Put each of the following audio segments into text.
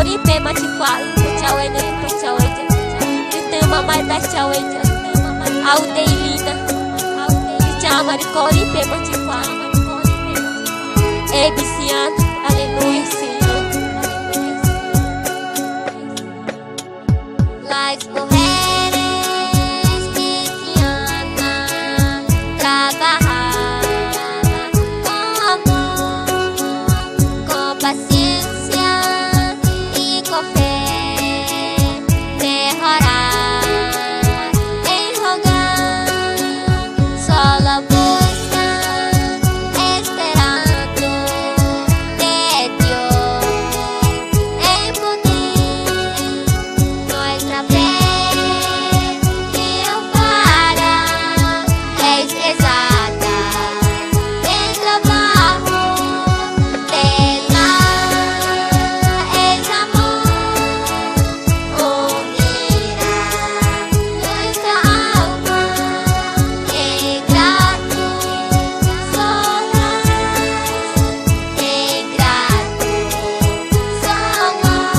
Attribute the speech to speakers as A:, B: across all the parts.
A: kori pema cipa cawe na cawe itu mama dah cawe au deilina chama de kori pema cipa ebisian aleluia Senhor. Las mujeres cristianas trabajan con amor, con paciencia y con fe, mejorar en hogar, solo buscan esperando de Dios en poder nuestra fe triunfará, es exalta el trabajo tendrá el amor unirá nuestra alma en grato somos, en grato somos.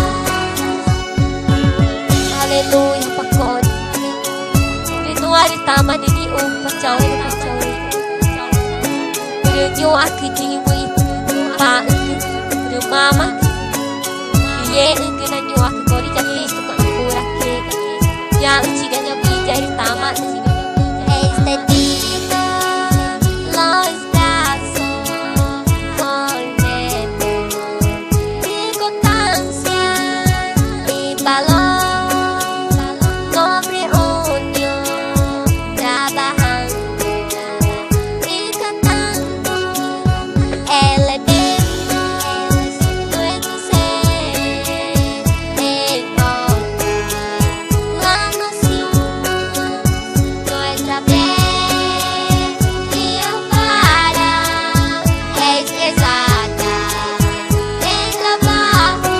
A: Aleluia pakori Rinuari tama nini pacawe Rinyo akiji mui pa mama Iye na nyo akikori jatis ko akura ke Ya uchiga nya bijari tama extendido los brazos volvemos sin constancia y valor sobre unión trabajando y cantando elevemos nuestro ser en la nación nuestra fe triunfará, es exalta el trabajo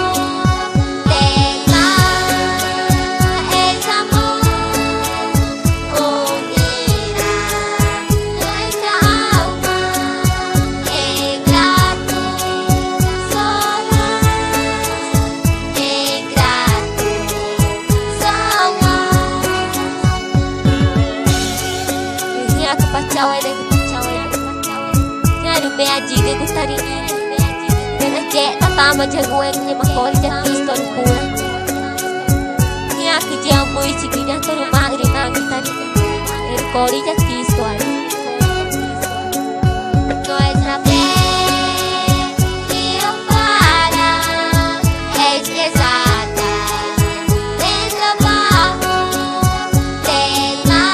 A: tendrá el amor unirá nuestra alma en grato somos, en grato somos. Nya kepacawe deh kepacawe nyari be aji deh gustari dan aje tatama jagoen nya makori jatis ton pura nya kejambu cikinya to rumah irina gustari kori jatis to nuestra fe triunfará, es exalta el trabajo tendrá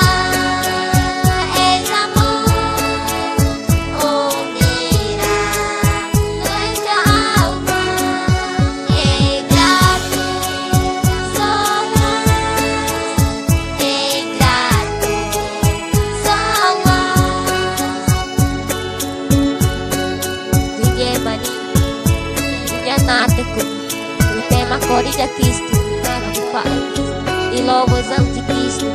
A: el amor unirá nuestra alma en grato somos, en grato somos. Dunia mani dunia nateku tema kori jatis e louvosão de Cristo.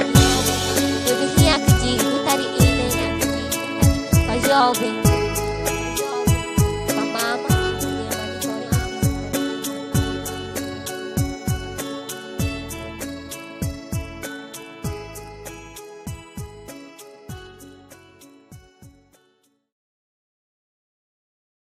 A: Eu vim aqui de Gutari Ine, a jovem.